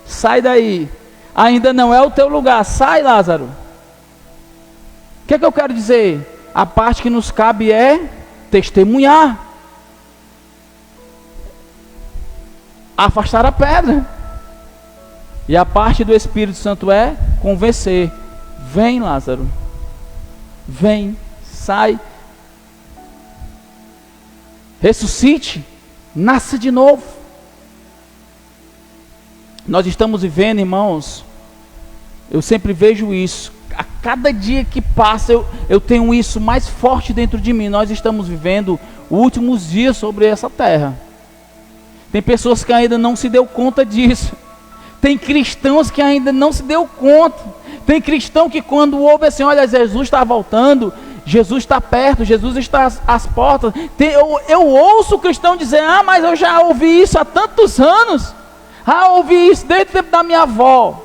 A: sai daí. Ainda não é o teu lugar, sai, Lázaro. O que é que eu quero dizer? A parte que nos cabe é testemunhar, afastar a pedra. E a parte do Espírito Santo é convencer. Vem, Lázaro, vem, sai, ressuscite, nasça de novo. Nós estamos vivendo, irmãos, eu sempre vejo isso. A cada dia que passa eu tenho isso mais forte dentro de mim. Nós estamos vivendo os últimos dias sobre essa terra. Tem pessoas que ainda não se deu conta disso. Tem cristãos que ainda não se deu conta. Tem cristão que quando ouve assim: olha, Jesus está voltando, Jesus está perto, Jesus está às portas. Eu ouço o cristão dizer: ah, mas eu já ouvi isso há tantos anos. Ah, ouvi isso desde o tempo da minha avó.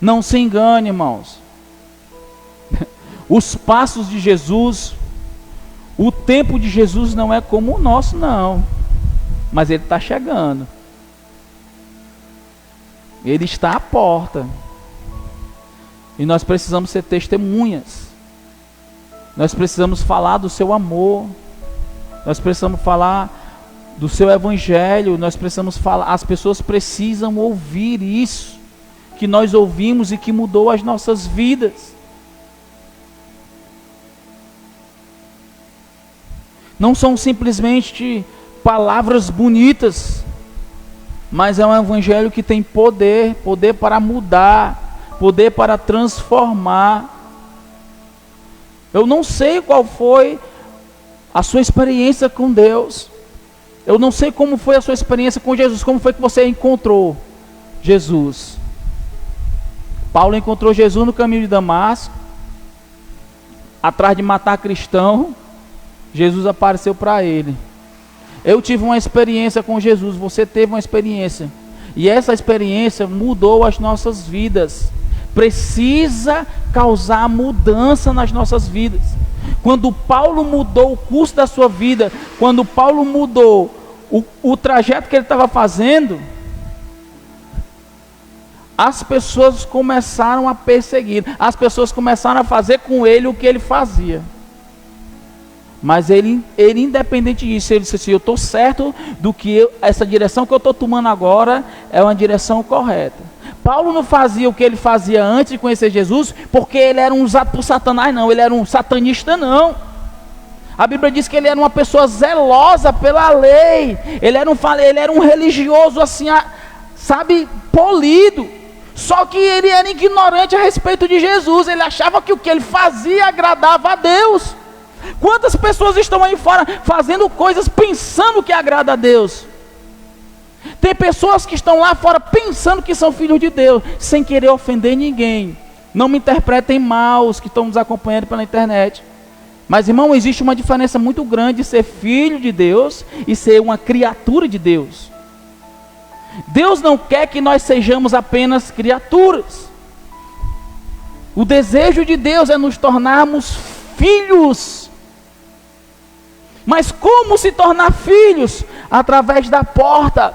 A: Não se engane, irmãos. Os passos de Jesus, o tempo de Jesus não é como o nosso, não. Mas ele está chegando. Ele está à porta. E nós precisamos ser testemunhas. Nós precisamos falar do seu amor. Nós precisamos falar do seu evangelho. Nós precisamos falar. As pessoas precisam ouvir isso que nós ouvimos e que mudou as nossas vidas. Não são simplesmente palavras bonitas, mas é um evangelho que tem poder para mudar, poder para transformar. Eu não sei qual foi a sua experiência com Deus. Eu não sei como foi a sua experiência com Jesus. Como foi que você encontrou Jesus? Paulo encontrou Jesus no caminho de Damasco. Atrás de matar cristão, Jesus apareceu para ele. Eu tive uma experiência com Jesus. Você teve uma experiência. E essa experiência mudou as nossas vidas. Precisa causar mudança nas nossas vidas. Quando Paulo mudou o curso da sua vida, quando Paulo mudou o trajeto que ele estava fazendo, as pessoas começaram a perseguir, as pessoas começaram a fazer com ele o que ele fazia. Mas ele independente disso, ele disse assim: eu estou certo do que essa direção que eu estou tomando agora é uma direção correta. Paulo não fazia o que ele fazia antes de conhecer Jesus, porque ele era um usado por Satanás, não. Ele era um satanista, não. A Bíblia diz que ele era uma pessoa zelosa pela lei. Ele era um religioso assim, sabe, polido. Só que ele era ignorante a respeito de Jesus. Ele achava que o que ele fazia agradava a Deus. Quantas pessoas estão aí fora fazendo coisas pensando que agrada a Deus? Tem pessoas que estão lá fora pensando que são filhos de Deus, sem querer ofender ninguém. Não me interpretem mal os que estão nos acompanhando pela internet. Mas, irmão, existe uma diferença muito grande de ser filho de Deus e ser uma criatura de Deus. Deus não quer que nós sejamos apenas criaturas. O desejo de Deus é nos tornarmos filhos. Mas como se tornar filhos? Através da porta,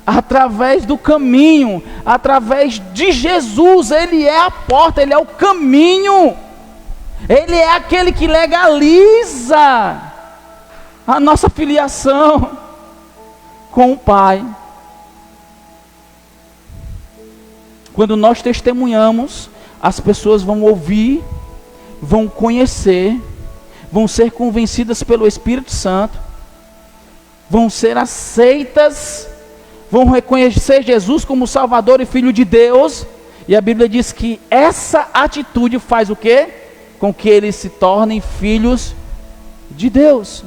A: através do caminho, através de Jesus. Ele é a porta, Ele é o caminho. Ele é aquele que legaliza a nossa filiação com o Pai. Quando nós testemunhamos, as pessoas vão ouvir, vão conhecer, vão ser convencidas pelo Espírito Santo, vão ser aceitas, vão reconhecer Jesus como Salvador e Filho de Deus. E a Bíblia diz que essa atitude faz o quê? Com que eles se tornem filhos de Deus.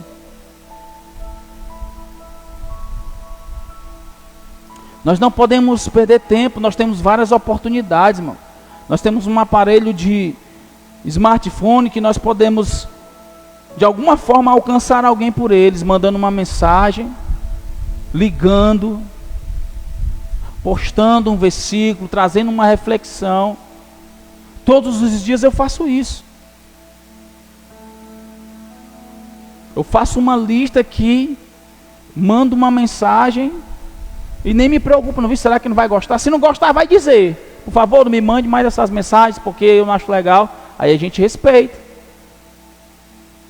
A: Nós não podemos perder tempo. Nós temos várias oportunidades, irmão. Nós temos um aparelho de smartphone que nós podemos de alguma forma alcançar alguém por eles, mandando uma mensagem, ligando, postando um versículo, trazendo uma reflexão. Todos os dias eu faço isso. Eu faço uma lista aqui, mando uma mensagem e nem me preocupo, não vi, será que não vai gostar? Se não gostar, vai dizer: por favor, não me mande mais essas mensagens, porque eu não acho legal. Aí a gente respeita.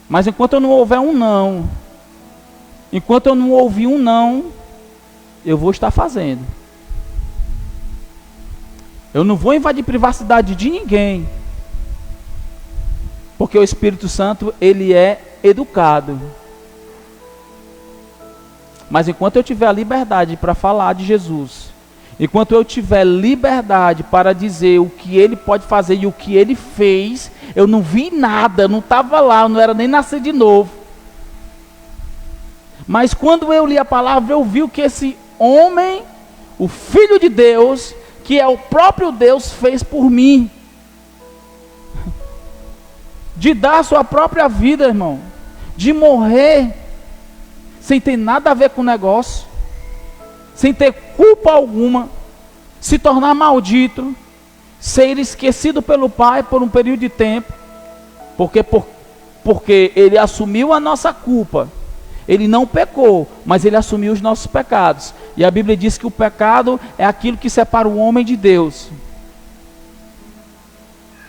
A: Mas enquanto eu não houver um não, enquanto eu não ouvir um não, eu vou estar fazendo. Eu não vou invadir privacidade de ninguém, porque o Espírito Santo, ele é educado. Mas enquanto eu tiver a liberdade para falar de Jesus, enquanto eu tiver liberdade para dizer o que ele pode fazer e o que ele fez, eu não vi nada, não estava lá, eu não era nem nascer de novo. Mas quando eu li a palavra, eu vi o que esse homem, o Filho de Deus, que é o próprio Deus, fez por mim. De dar a sua própria vida, irmão, de morrer, sem ter nada a ver com o negócio, sem ter culpa alguma, se tornar maldito, ser esquecido pelo Pai por um período de tempo, porque ele assumiu a nossa culpa. Ele não pecou, mas ele assumiu os nossos pecados. E a Bíblia diz que o pecado é aquilo que separa o homem de Deus.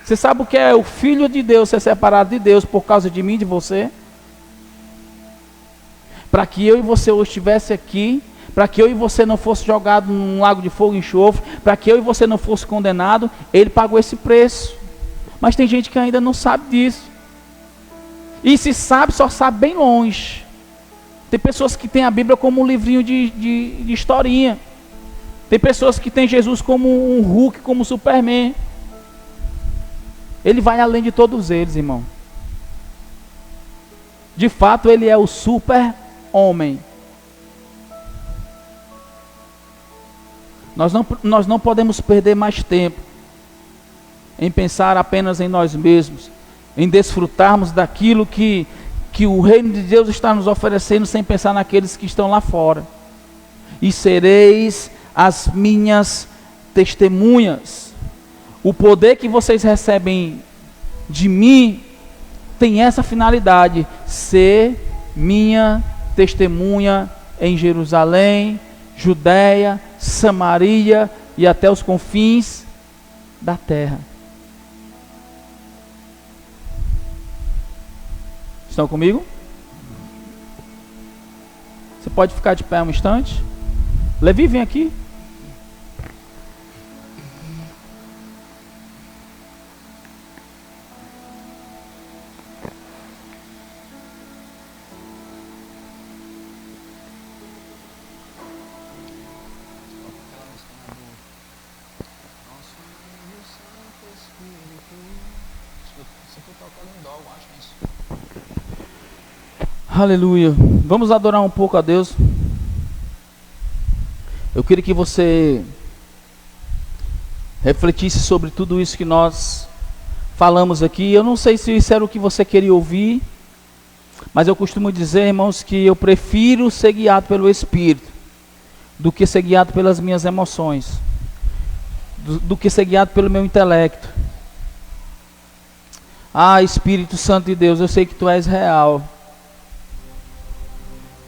A: Você sabe o que é o Filho de Deus ser separado de Deus por causa de mim e de você? Para que eu e você hoje estivesse aqui, para que eu e você não fosse jogado num lago de fogo e enxofre, para que eu e você não fosse condenado, ele pagou esse preço. Mas tem gente que ainda não sabe disso. E se sabe, só sabe bem longe. Tem pessoas que têm a Bíblia como um livrinho de historinha. Tem pessoas que têm Jesus como um Hulk, como um Superman. Ele vai além de todos eles, irmão. De fato, ele é o super-homem. Nós não podemos perder mais tempo em pensar apenas em nós mesmos, em desfrutarmos daquilo que o reino de Deus está nos oferecendo, sem pensar naqueles que estão lá fora. E sereis as minhas testemunhas. O poder que vocês recebem de mim tem essa finalidade: ser minha testemunha em Jerusalém, Judeia, Samaria e até os confins da terra. Estão comigo? Você pode ficar de pé um instante? Levi, vem aqui. Aleluia. Vamos adorar um pouco a Deus. Eu queria que você refletisse sobre tudo isso que nós falamos aqui. Eu não sei se isso era o que você queria ouvir, mas eu costumo dizer, irmãos, que eu prefiro ser guiado pelo Espírito do que ser guiado pelas minhas emoções, do que ser guiado pelo meu intelecto. Ah, Espírito Santo de Deus, eu sei que Tu és real.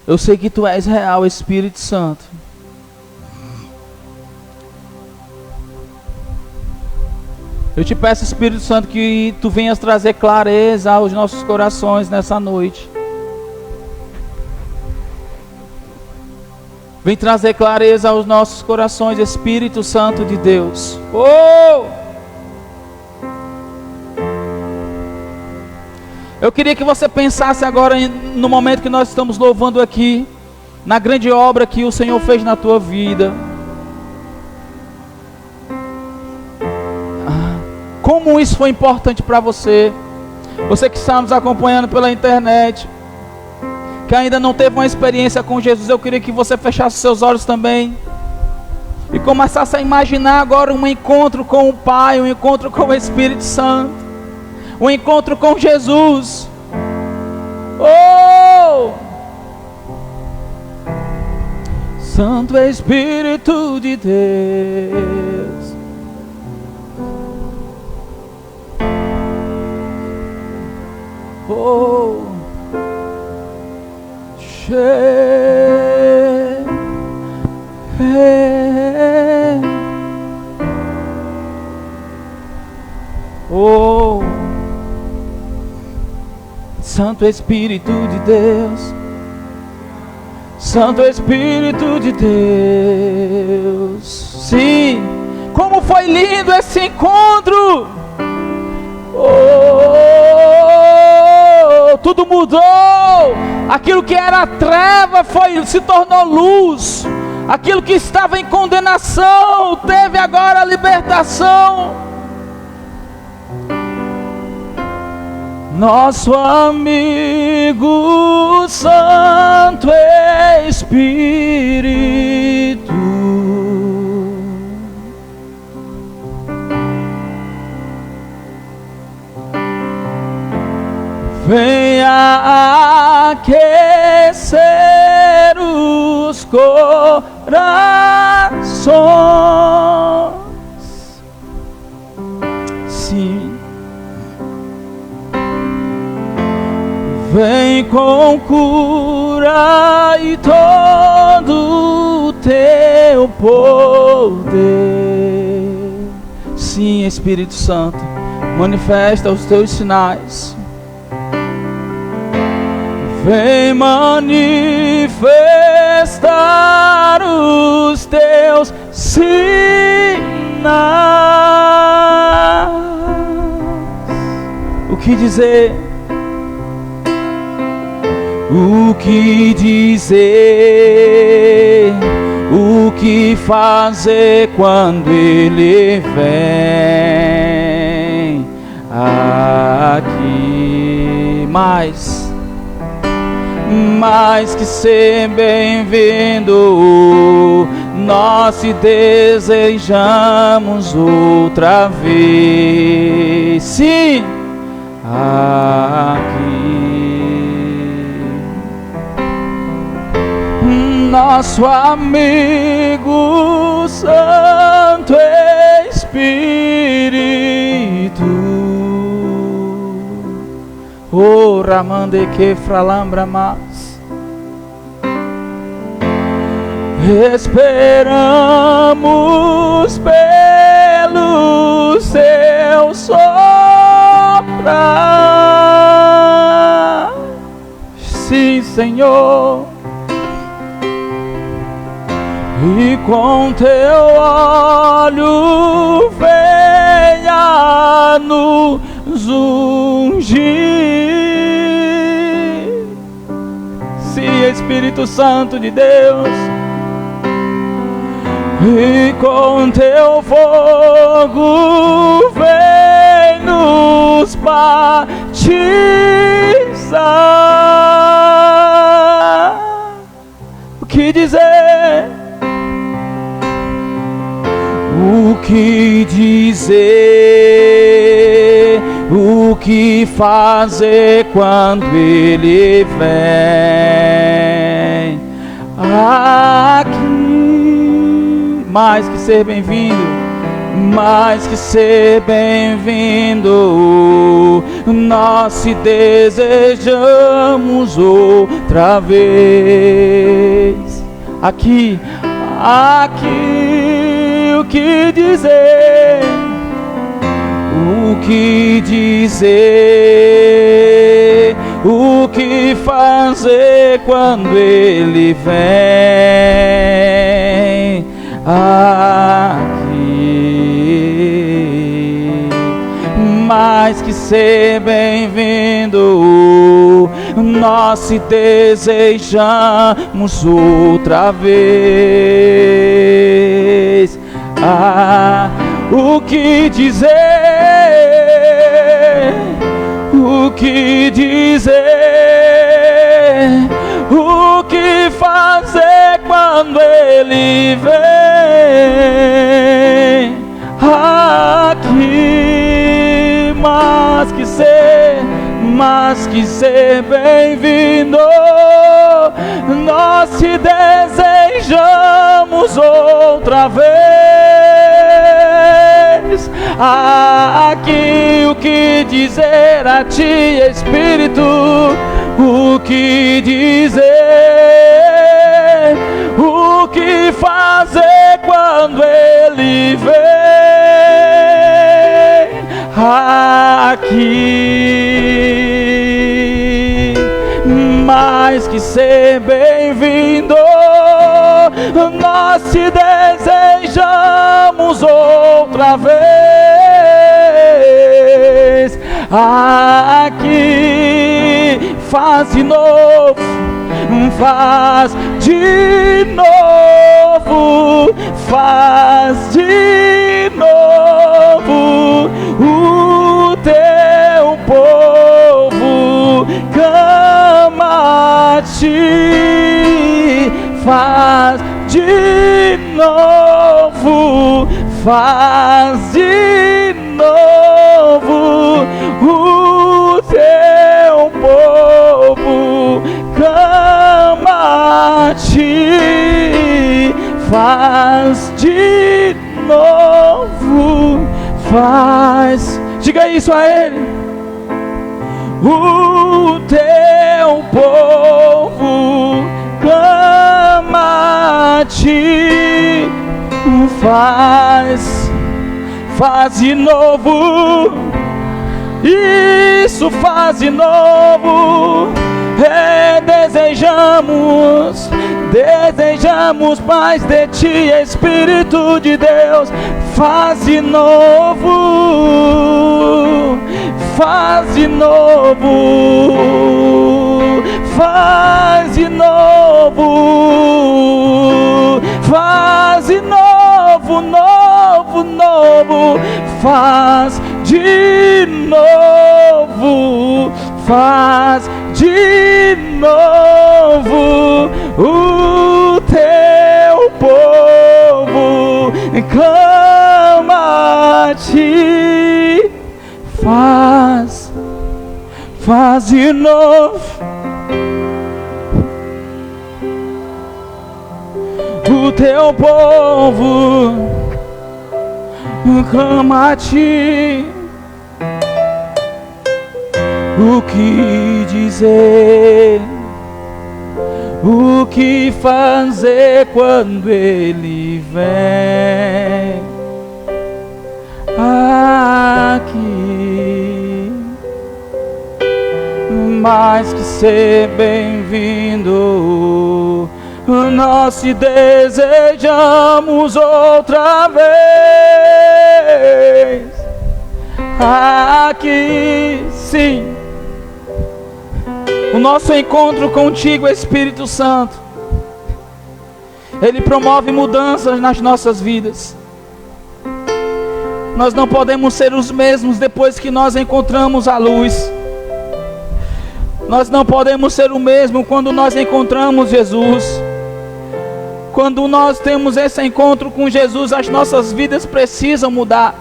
A: Eu sei que Tu és real, Espírito Santo. Eu te peço, Espírito Santo, que Tu venhas trazer clareza aos nossos corações nessa noite. Vem trazer clareza aos nossos corações, Espírito Santo de Deus. Oh! Eu queria que você pensasse agora no momento que nós estamos louvando aqui, na grande obra que o Senhor fez na tua vida. Como isso foi importante para você. Você que está nos acompanhando pela internet, que ainda não teve uma experiência com Jesus, eu queria que você fechasse seus olhos também e começasse a imaginar agora um encontro com o Pai, um encontro com o Espírito Santo, um encontro com Jesus. Oh! Santo Espírito de Deus, oh, oh, Santo Espírito de Deus, Santo Espírito de Deus. Sim, como foi lindo esse encontro. Oh, tudo mudou. Aquilo que era treva se tornou luz. Aquilo que estava em condenação teve agora a libertação. Nosso amigo Santo Espírito, venha aquecer os corações. Sim. Vem com cura e todo o teu poder. Sim, Espírito Santo, manifesta os teus sinais. Vem manifestar os teus sinais. O que dizer? O que dizer, o que fazer quando Ele vem aqui. Mais, mais que ser bem-vindo, nós te desejamos outra vez. Sim, aqui, nosso amigo Santo Espírito. Oh, Ramande que fralambra mais. Esperamos pelo seu soprar. Sim, Senhor. E com teu olho venha nos ungir. Sim, Espírito Santo de Deus. E com teu fogo vem nos batizar. O que dizer? O que dizer? O que fazer quando Ele vem aqui? Mais que ser bem-vindo, mais que ser bem-vindo, nós te desejamos outra vez. Aqui, aqui, o que dizer? O que dizer? O que fazer quando Ele vem aqui? Mais que ser bem-vindo, nós te desejamos outra vez. O que dizer? O que dizer? O que fazer quando Ele vem aqui? Mais que ser bem-vindo, nós te desejamos outra vez. Aqui, o que dizer a ti, Espírito? O que dizer? O que fazer quando Ele vem aqui? Mais que ser bem-vindo, nós te desejamos outra vez aqui. Faz de novo, faz de novo, faz de novo. O teu povo clama a ti. Faz de novo, faz de novo. O teu povo clama a ti. Faz de novo, faz. Diga isso a Ele. O teu povo clama a ti. Faz de novo. Isso, faz de novo. Desejamos mais de ti, Espírito de Deus. Faz de novo, faz de novo, faz de novo, faz de novo, novo, faz de novo, faz de de novo o teu povo clama a ti. Faz de novo o teu povo clama a ti. O que dizer, o que fazer quando ele vem aqui? Mais que ser bem-vindo, nós te desejamos outra vez aqui, sim. O nosso encontro contigo, Espírito Santo, ele promove mudanças nas nossas vidas. Nós não podemos ser os mesmos depois que nós encontramos a luz. Nós não podemos ser o mesmo quando nós encontramos Jesus. Quando nós temos esse encontro com Jesus, as nossas vidas precisam mudar.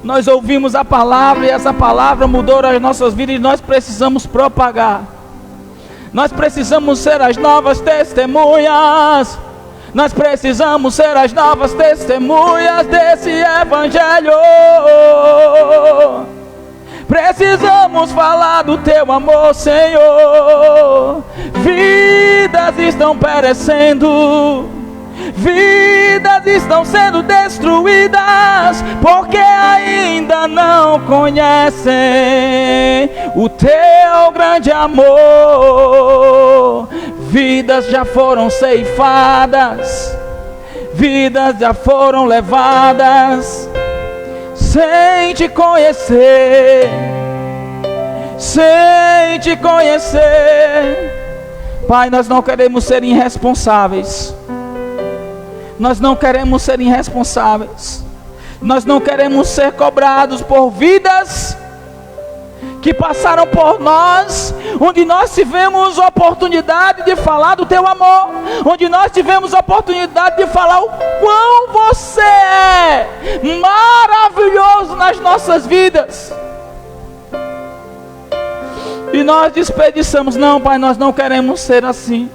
A: Nós ouvimos a palavra e essa palavra mudou as nossas vidas e nós precisamos propagar. Nós precisamos ser as novas testemunhas. Nós precisamos ser as novas testemunhas desse evangelho. Precisamos falar do teu amor, Senhor. Vidas estão perecendo, vidas estão sendo destruídas, porque ainda não conhecem o teu grande amor. Vidas já foram ceifadas, vidas já foram levadas, sem te conhecer, sem te conhecer. Pai, nós não queremos ser irresponsáveis. Nós não queremos ser irresponsáveis. Nós não queremos ser cobrados por vidas que passaram por nós, onde nós tivemos oportunidade de falar do teu amor, onde nós tivemos oportunidade de falar o quão você é maravilhoso nas nossas vidas, e nós desperdiçamos. Não, Pai, nós não queremos ser assim.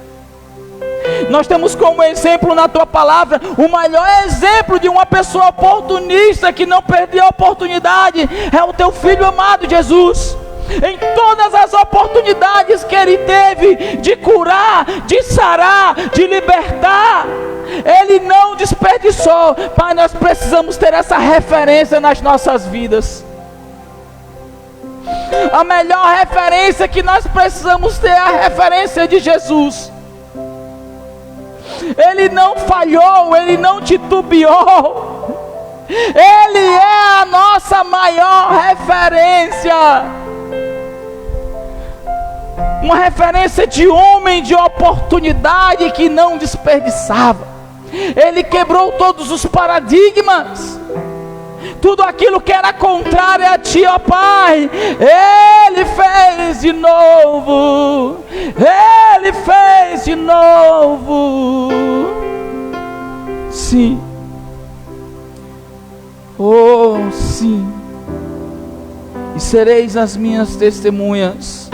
A: Nós temos como exemplo na tua palavra o maior exemplo de uma pessoa oportunista que não perdeu a oportunidade. É o teu filho amado Jesus. Em todas as oportunidades que ele teve de curar, de sarar, de libertar, ele não desperdiçou. Pai, nós precisamos ter essa referência nas nossas vidas. A melhor referência que nós precisamos ter é a referência de Jesus. Ele não falhou, ele não titubeou. Ele é a nossa maior referência. Uma referência de homem de oportunidade que não desperdiçava. Ele quebrou todos os paradigmas. Tudo aquilo que era contrário a ti, ó Pai, ele fez de novo. Ele fez de novo. Sim. Oh, sim. E sereis as minhas testemunhas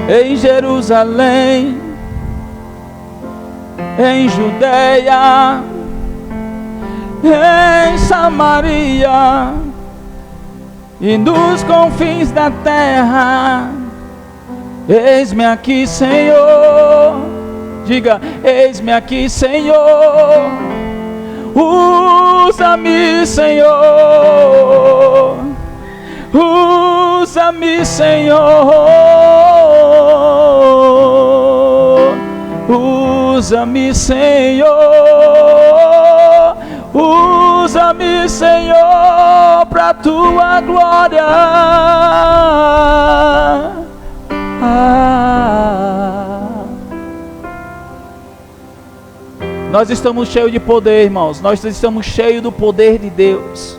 A: em Jerusalém, em Judeia, em Samaria e nos confins da terra. Eis-me aqui, Senhor. Diga: eis-me aqui, Senhor. Usa-me, Senhor. Usa-me, Senhor. Usa-me, Senhor. Usa-me, Senhor, para a tua glória. Nós estamos cheios de poder, irmãos. Nós estamos cheios do poder de Deus.